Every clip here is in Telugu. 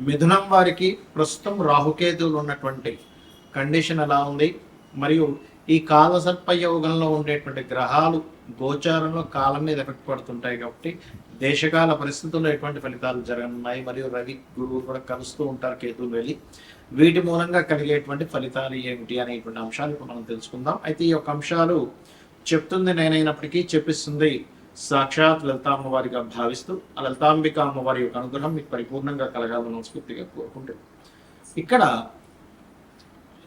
మిథునం వారికి ప్రస్తుతం రాహుకేతువులు ఉన్నటువంటి కండిషన్ ఎలా ఉంది, మరియు ఈ కాలసర్ప యోగంలో ఉండేటువంటి గ్రహాలు గోచారంలో కాలం మీద ఎఫెక్ట్ పడుతుంటాయి కాబట్టి దేశకాల పరిస్థితుల్లో ఎటువంటి ఫలితాలు జరగనున్నాయి, మరియు రవి గురువు కూడా కలుస్తూ ఉంటారు కేతువులు వెళ్ళి, వీటి మూలంగా కలిగేటువంటి ఫలితాలు ఏమిటి అనేటువంటి అంశాలు ఇప్పుడు మనం తెలుసుకుందాం. అయితే ఈ యొక్క అంశాలు చెప్తుంది నేనైనప్పటికీ చెప్పిస్తుంది సాక్షాత్ లలిత అమ్మవారిగా భావిస్తూ ఆ లలితాంబిక అమ్మవారి యొక్క అనుగ్రహం మీకు పరిపూర్ణంగా కలగాలని మనస్ఫూర్తిగా కోరుకుంటూ, ఇక్కడ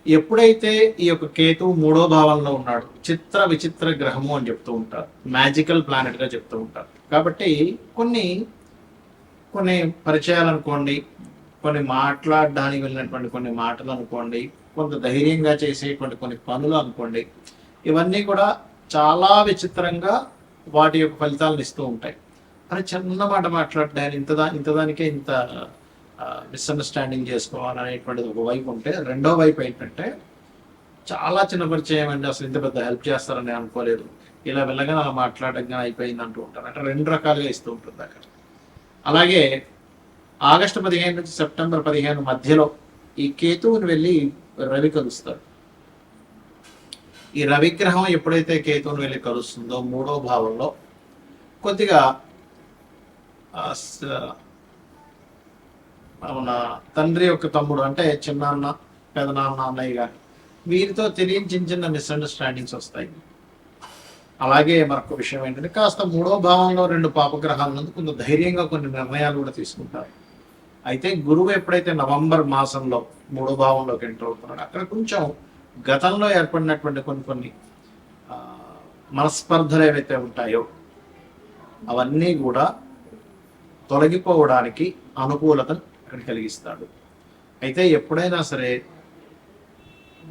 ఎప్పుడైతే ఈ యొక్క కేతువు మూడో భావంలో ఉన్నాడు, చిత్ర విచిత్ర గ్రహము అని చెప్తూ ఉంటారు, మ్యాజికల్ ప్లానెట్ గా చెప్తూ ఉంటారు. కాబట్టి కొన్ని కొన్ని పరిచయాలు అనుకోండి, కొన్ని మాట్లాడడానికి వెళ్ళినటువంటి కొన్ని మాటలు అనుకోండి, కొంత ధైర్యంగా చేసేటువంటి కొన్ని పనులు అనుకోండి, ఇవన్నీ కూడా చాలా విచిత్రంగా వాటి యొక్క ఫలితాలను ఇస్తూ ఉంటాయి. అని చిన్న మాట మాట్లాడడానికి ఇంతదానికే ఇంత మిస్అండర్స్టాండింగ్ చేసుకోవాలనేటువంటిది ఒక వైపు ఉంటే, రెండో వైపు ఏంటంటే చాలా చిన్న పరిచయం అండి, అసలు ఇంత పెద్ద హెల్ప్ చేస్తారని అనుకోలేదు, ఇలా వెళ్ళగానే అలా మాట్లాడడం అయిపోయింది అంటూ ఉంటారు. అంటే రెండు రకాలుగా ఇస్తూ ఉంటుంది అక్కడ. అలాగే ఆగస్టు 15 నుంచి సెప్టెంబర్ 15 మధ్యలో ఈ కేతువుని వెళ్ళి రవి కలుస్తారు. ఈ రవిగ్రహం ఎప్పుడైతే కేతువుని వెళ్ళి కలుస్తుందో మూడో భావంలో కొద్దిగా మన తండ్రి యొక్క తమ్ముడు అంటే చిన్నాన్న, పెదనాన్న, అన్నయ్య గారు, వీరితో తెలియని చిన్న చిన్న మిస్అండర్స్టాండింగ్స్ వస్తాయి. అలాగే మరొక విషయం ఏంటంటే కాస్త మూడో భావంలో రెండు పాపగ్రహాలు నందు కొంత ధైర్యంగా కొన్ని నిర్ణయాలు కూడా తీసుకుంటారు. అయితే గురువు ఎప్పుడైతే నవంబర్ మాసంలో మూడో భావంలోకి ఎంటర్ అవుతున్నాడు, అక్కడ కొంచెం గతంలో ఏర్పడినటువంటి కొన్ని మనస్పర్ధలు ఏవైతే ఉంటాయో అవన్నీ కూడా తొలగిపోవడానికి అనుకూలతను అక్కడ కలిగిస్తాడు. అయితే ఎప్పుడైనా సరే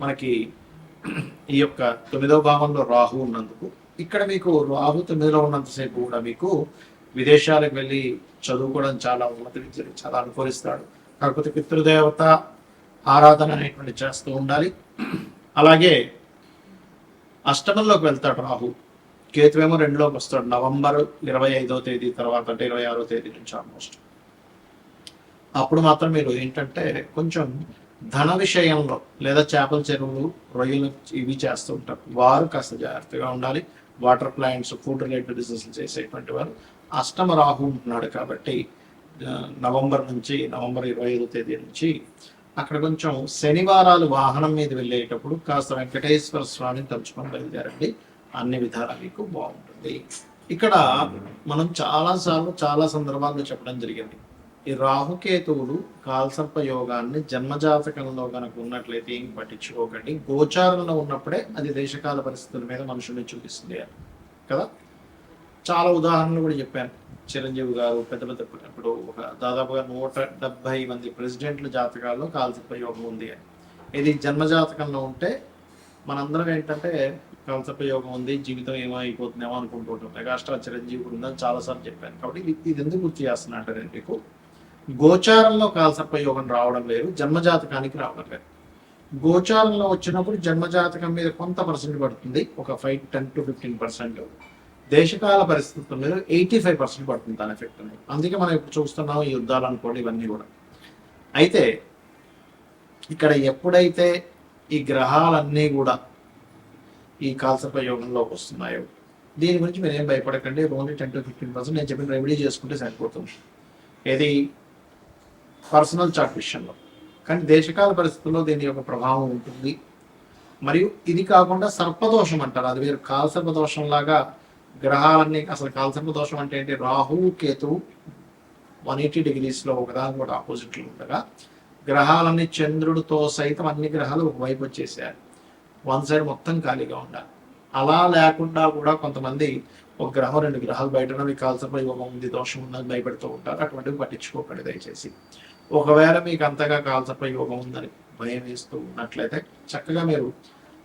మనకి ఈ యొక్క 9వ భావంలో రాహు ఉన్నందుకు, ఇక్కడ మీకు రాహు 9లో ఉన్నంతసేపు కూడా మీకు విదేశాలకు వెళ్ళి చదువుకోవడం చాలా ఉన్నతి విద్యలు చాలా అనుకూలిస్తాడు. కాకపోతే పితృదేవత ఆరాధన అనేటువంటి చేస్తూ ఉండాలి. అలాగే అష్టమంలోకి వెళ్తాడు రాహు, కేతువేమో 2లోకి వస్తాడు నవంబర్ 25వ తేదీ తర్వాత, అంటే 26వ తేదీ నుంచి ఆల్మోస్ట్. అప్పుడు మాత్రం మీరు ఏంటంటే కొంచెం ధన విషయంలో లేదా చేపల చెరువులు, రొయ్యలు ఇవి చేస్తూ ఉంటారు, వారు కాస్త జాగ్రత్తగా ఉండాలి. Water plants, food related business చేసేటువంటి వారు. అష్టమ రాహు ఉంటున్నాడు కాబట్టి నవంబర్ 25వ తేదీ నుంచి అక్కడ కొంచెం శనివారాలు వాహనం మీద వెళ్ళేటప్పుడు కాస్త వెంకటేశ్వర స్వామిని తలుచుకొని బయలుదేరండి, అన్ని విధాలా మీకు బాగుంటుంది. ఇక్కడ మనం చాలా సందర్భాల్లో చెప్పడం జరిగింది, ఈ రాహుకేతువులు కాల్సర్ప యోగాన్ని జన్మజాతకంలో కనుక ఉన్నట్లయితే ఏం పట్టించుకోకండి, గోచారంలో ఉన్నప్పుడే అది దేశకాల పరిస్థితుల మీద మనుషుల్ని చూపిస్తుంది కదా. చాలా ఉదాహరణలు కూడా చెప్పాను. చిరంజీవి గారు పెద్ద ఇప్పుడు ఒక దాదాపుగా 170 మంది ప్రెసిడెంట్ల జాతకాల్లో కాల్సర్ప యోగం ఉంది అని. ఇది జన్మజాతకంలో ఉంటే మనందరం ఏంటంటే కాల్సర్ప యోగం ఉంది, జీవితం ఏమైపోతుందేమో అనుకుంటూ ఉంటాం. మెగాస్టార్ చిరంజీవి కూడా ఉందని చాలాసార్లు చెప్పాను. కాబట్టి ఇది ఎందుకు గుర్తు చేస్తున్నా అంటే, మీకు గోచారంలో కాల్సర్ప యోగం రావడం లేదు, జన్మజాతకానికి రావడం లేదు. గోచారంలో వచ్చినప్పుడు జన్మజాతకం మీద కొంత పర్సెంట్ పడుతుంది, ఒక 10 to 15%. దేశకాల పరిస్థితుల మీద 85% పడుతుంది దాని ఎఫెక్ట్ అనేది. అందుకే మనం ఇప్పుడు చూస్తున్నాం ఈ యుద్ధాలు అనుకోండి, ఇవన్నీ కూడా. అయితే ఇక్కడ ఎప్పుడైతే ఈ గ్రహాలన్నీ కూడా ఈ కాల్సర్ప యోగంలోకి వస్తున్నాయో, దీని గురించి మీరు ఏం భయపడకండి. ఓన్లీ 10 to 15% నేను చెప్పిన రెమెడీ చేసుకుంటే సరిపోతుంది, ఏది పర్సనల్ చార్ట్ విషయంలో. కానీ దేశకాల పరిస్థితుల్లో దీని యొక్క ప్రభావం ఉంటుంది. మరియు ఇది కాకుండా సర్పదోషం అంటారు, అది వేరు. కాల్సర్పదోషం లాగా గ్రహాలన్నీ, అసలు కాల్సర్ప దోషం అంటే ఏంటి, రాహువు కేతువు 180 degreesలో ఒకదాని కూడా ఆపోజిట్లు ఉండగా గ్రహాలన్నీ చంద్రుడితో సైతం అన్ని గ్రహాలు ఒకవైపు వచ్చేసారు, వన్ సైడ్ మొత్తం ఖాళీగా ఉండాలి. అలా లేకుండా కూడా కొంతమంది ఒక గ్రహం 2 గ్రహాలు బయట మీకు కాల్సర్ప యోగం ఉంది, దోషం ఉందని భయపెడుతూ ఉంటారు. అటువంటివి పట్టించుకోకండి దయచేసి. ఒకవేళ మీకు అంతగా కాల్సర్ప యోగం ఉందని భయం వేస్తూ ఉన్నట్లయితే చక్కగా మీరు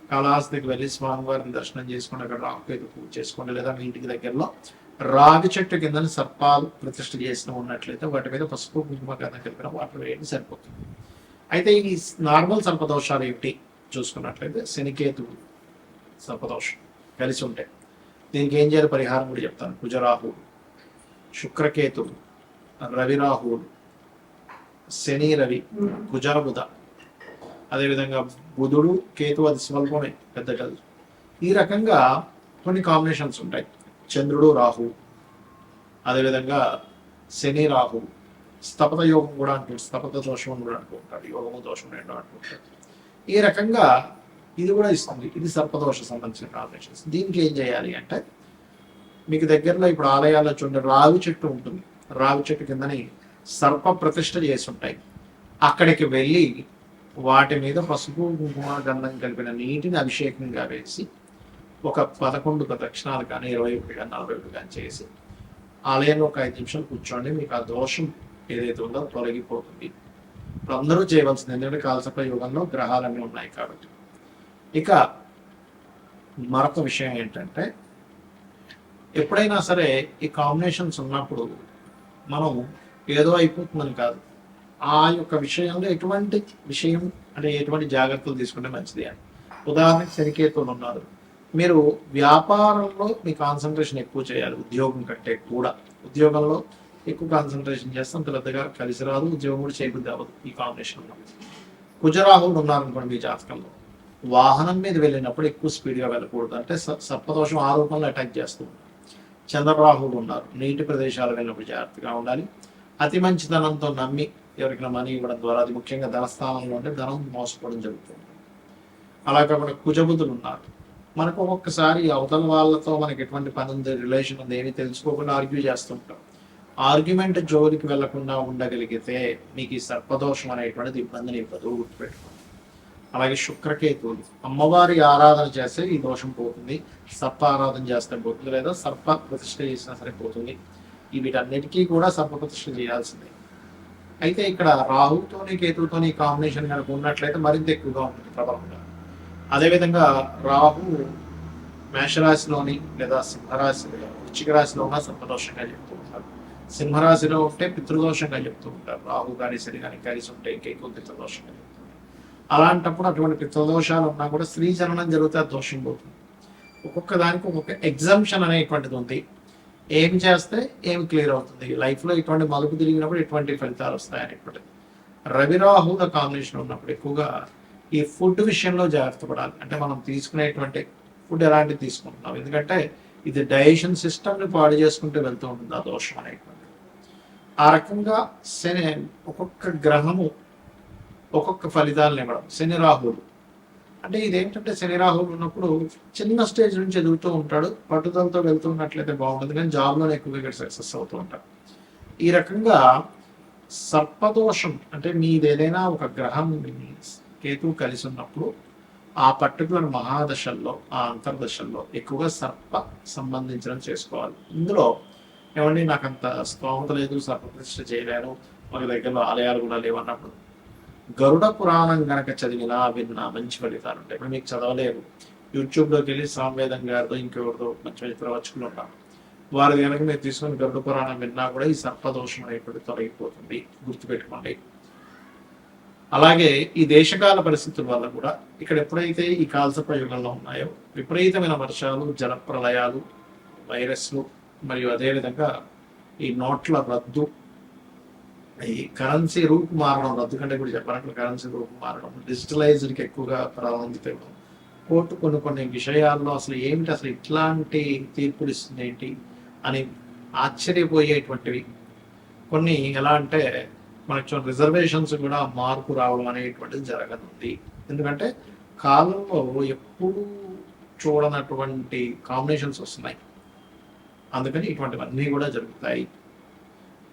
కాళహస్తికి వెళ్ళి స్వామివారిని దర్శనం చేసుకుని అక్కడ రాహుకేతు పూజ చేసుకోండి. లేదా మీ ఇంటికి దగ్గరలో రాగి చెట్టు కింద సర్పాలు ప్రతిష్ఠ చేసిన ఉన్నట్లయితే వాటి మీద పసుపు కుంకుమ కథ కలిపిన వాటర్ వేయండి, సరిపోతుంది. అయితే ఈ నార్మల్ సర్పదోషాలు ఏమిటి చూసుకున్నట్లయితే, శనికేతు సర్పదోషం కలిసి ఉంటే దీనికి ఏం చేయాలి పరిహారం కూడా చెప్తాను. కుజరాహువులు, శుక్రకేతువులు, రవిరాహువులు, శని రవి, కుజాబుధ, అదేవిధంగా బుధుడు కేతు, అది స్వల్పమే, పెద్ద కాదు. ఈ రకంగా కొన్ని కాంబినేషన్స్ ఉంటాయి. చంద్రుడు రాహు, అదేవిధంగా శని రాహు, స్థపత యోగం కూడా అంటుంటారు, స్థపత దోషం అని కూడా అంటుంటారు, యోగము దోషం రెండో అంటుంటారు. ఈ రకంగా ఇది కూడా ఇస్తుంది. ఇది సర్పదోష సంబంధించిన కాంబినేషన్స్. దీనికి ఏం చేయాలి అంటే, మీకు దగ్గరలో ఇప్పుడు ఆలయాల్లో చూడండి రావి చెట్టు ఉంటుంది, రావి చెట్టు కిందని సర్ప ప్రతిష్ఠ చేసి ఉంటాయి. అక్కడికి వెళ్ళి వాటి మీద పసుపు కుంకుమ గంధం కలిపిన నీటిని అభిషేకంగా వేసి ఒక 11 ప్రదక్షిణాలు కానీ 21 కానీ 41 కానీ చేసి ఆలయంలో ఒక 5 నిమిషాలు కూర్చోండి. మీకు ఆ దోషం ఏదైతే ఉందో తొలగిపోతుంది. ఇప్పుడు అందరూ చేయవలసింది, ఎందుకంటే కాలసర్ప యుగంలో గ్రహాలన్నీ ఉన్నాయి కాబట్టి. ఇక మరొక విషయం ఏంటంటే, ఎప్పుడైనా సరే ఈ కాంబినేషన్స్ ఉన్నప్పుడు మనం ఏదో అయిపోతుందని కాదు, ఆ యొక్క విషయంలో ఎటువంటి విషయం అంటే ఎటువంటి జాగ్రత్తలు తీసుకుంటే మంచిది అని. ఉదాహరణకి శనికేతువులు ఉన్నారు, మీరు వ్యాపారంలో మీ కాన్సన్ట్రేషన్ ఎక్కువ చేయాలి ఉద్యోగం కంటే కూడా. ఉద్యోగంలో ఎక్కువ కాన్సన్ట్రేషన్ చేస్తే అంత పెద్దగా కలిసి రాదు, ఉద్యోగం కూడా చేయబుద్ధి అవ్వదు ఈ కాంబినేషన్లో. కుజరాహువులు ఉన్నారనుకోండి మీ జాతకంలో, వాహనం మీద వెళ్ళినప్పుడు ఎక్కువ స్పీడ్గా వెళ్ళకూడదు, అంటే సర్పదోషం ఆ రూపంలో అటాక్ చేస్తూ ఉంటారు. చంద్రరాహువులు ఉన్నారు, నీటి ప్రదేశాలు వెళ్ళినప్పుడు జాగ్రత్తగా ఉండాలి. అతి మంచితనంతో నమ్మి ఎవరికైనా మనీ ఇవ్వడం ద్వారా, అది ముఖ్యంగా ధనస్థానంలో ఉంటే ధనం మోసపోవడం జరుగుతుంది. అలా కాకుండా కుజబుధులు ఉన్నారు, మనకు ఒక్కొక్కసారి అవతల వాళ్ళతో మనకి ఎటువంటి పని ఉంది, రిలేషన్ ఉంది, ఏమి తెలుసుకోకుండా ఆర్గ్యూ చేస్తుంటాం. ఆర్గ్యుమెంట్ జోలికి వెళ్లకుండా ఉండగలిగితే మీకు ఈ సర్పదోషం అనేటువంటిది ఇబ్బందిని ఇవ్వదు, గుర్తుపెట్టుకోండి. అలాగే శుక్రకేతువులు, అమ్మవారి ఆరాధన చేస్తే ఈ దోషం పోతుంది, సర్ప ఆరాధన చేస్తే పోతుంది, లేదా సర్ప ప్రతిష్ఠ చేసినా సరే పోతుంది. వీటన్నిటికీ కూడా సర్ప ప్రతిష్ఠ చేయాల్సిందే. అయితే ఇక్కడ రాహుతోని కేతువుతోని కాంబినేషన్ కనుక ఉన్నట్లయితే మరింత ఎక్కువగా ఉంటుంది ప్రభావంగా. అదేవిధంగా రాహు మేషరాశిలోని లేదా సింహరాశిలో, వృశ్చిక రాశిలో ఉన్న సర్పదోషంగా చెప్తూ ఉంటారు. సింహరాశిలో ఉంటే పితృదోషంగా చెప్తూ ఉంటారు. రాహు కానీ శని కానీ కలిసి ఉంటే ఇంకెక్కువ పితృదోషంగా చెప్తూ ఉంటారు. అలాంటప్పుడు అటువంటి పితృదోషాలు ఉన్నా కూడా స్త్రీ జననం జరిగితే ఆ దోషం పోతుంది. ఒక్కొక్క దానికి ఒక్కొక్క ఎగ్జామ్షన్ అనేటువంటిది ఉంది. ఏం చేస్తే ఏం క్లియర్ అవుతుంది, లైఫ్లో ఇటువంటి మలుపు తిరిగినప్పుడు ఎటువంటి ఫలితాలు వస్తాయనేటువంటిది. రవి రాహుల కాంబినేషన్ ఉన్నప్పుడు ఎక్కువగా ఈ ఫుడ్ విషయంలో జాగ్రత్త పడాలి. అంటే మనం తీసుకునేటువంటి ఫుడ్ ఎలాంటివి తీసుకుంటున్నాం, ఎందుకంటే ఇది డైజెషన్ సిస్టమ్ని పాడు చేసుకుంటూ వెళ్తూ ఉంటుంది ఆ దోషం అనేటువంటిది. ఆ రకంగా శని ఒక్కొక్క గ్రహము ఒక్కొక్క ఫలితాలను ఇవ్వడం. శని రాహువులు అంటే ఇదేంటంటే, శని రాహువులు ఉన్నప్పుడు చిన్న స్టేజ్ నుంచి ఎదుగుతూ ఉంటాడు, పట్టుదలతో వెళ్తూ ఉన్నట్లయితే బాగుంటుంది, కానీ జాబ్లోనే ఎక్కువగా సక్సెస్ అవుతూ ఉంటాడు. ఈ రకంగా సర్పదోషం అంటే మీది ఏదైనా ఒక గ్రహం కేతువు కలిసి ఉన్నప్పుడు ఆ పర్టికులర్ మహాదశల్లో, ఆ అంతర్దశల్లో ఎక్కువగా సర్ప సంబంధించడం చేసుకోవాలి. ఇందులో ఏమండి నాకు అంత స్తోమత లేదు, సర్ప ప్రతిష్ఠ చేయలేను, మన దగ్గరలో ఆలయాలు కూడా లేవన్నప్పుడు గరుడ పురాణం గనక చదివినా విన్నా మంచి ఫలితాలు ఉంటాయి. ఇప్పుడు మీకు చదవలేరు, యూట్యూబ్లోకి వెళ్ళి సామవేదం గారితో ఇంకెవరితో మంచి మంచి ప్రవచకులు ఉంటారు, వారి కనుక మీరు తీసుకుని గరుడ పురాణం విన్నా కూడా ఈ సర్పదోషం అనేటువంటి తొలగిపోతుంది, గుర్తుపెట్టుకోండి. అలాగే ఈ దేశకాల పరిస్థితుల వల్ల కూడా ఇక్కడ ఎప్పుడైతే ఈ కాలసర్ప యుగంలో ఉన్నాయో విపరీతమైన వర్షాలు, జలప్రలయాలు, వైరస్లు, మరియు అదేవిధంగా ఈ నోట్ల రద్దు, ఈ కరెన్సీ రూపు మారడం, రద్దు కంటే కూడా చెప్పాలంటే కరెన్సీ రూపు మారడం, డిజిటలైజ్డ్కి ఎక్కువగా ప్రాధాన్యత ఇవ్వడం, కోర్టు కొన్ని విషయాల్లో అసలు ఏమిటి, అసలు ఇట్లాంటి తీర్పులు ఇస్తుంది ఏంటి అని ఆశ్చర్యపోయేటువంటివి కొన్ని. ఎలా అంటే మనకు రిజర్వేషన్స్ కూడా మార్పు రావడం అనేటువంటిది జరగనుంది. ఎందుకంటే కాలంలో ఎప్పుడు చూడనటువంటి కాంబినేషన్స్ వస్తున్నాయి, అందుకని ఇటువంటివన్నీ కూడా జరుగుతాయి.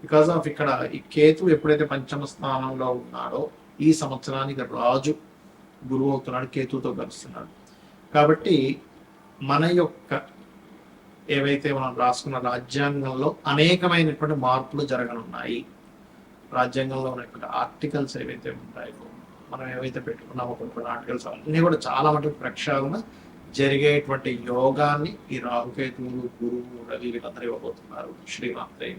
బికాస్ ఆఫ్ ఇక్కడ ఈ కేతు ఎప్పుడైతే పంచమ స్థానంలో ఉన్నాడో ఈ సంవత్సరానికి రాజు గురువు అవుతున్నాడు, కేతుతో కలుస్తున్నాడు. కాబట్టి మన యొక్క ఏవైతే మనం రాసుకున్న రాజ్యాంగంలో అనేకమైనటువంటి మార్పులు జరగనున్నాయి. రాజ్యాంగంలో ఉన్నటువంటి ఆర్టికల్స్ ఏవైతే ఉంటాయో, మనం ఏవైతే పెట్టుకున్నామో కొన్ని ఆర్టికల్స్ అన్నీ కూడా చాలా మటుకు ప్రక్షాళన జరిగేటువంటి యోగాన్ని ఈ రాహుకేతువులు, గురువు, రవి వీళ్ళందరూ ఇవ్వబోతున్నారు. శ్రీమాత్రేయ.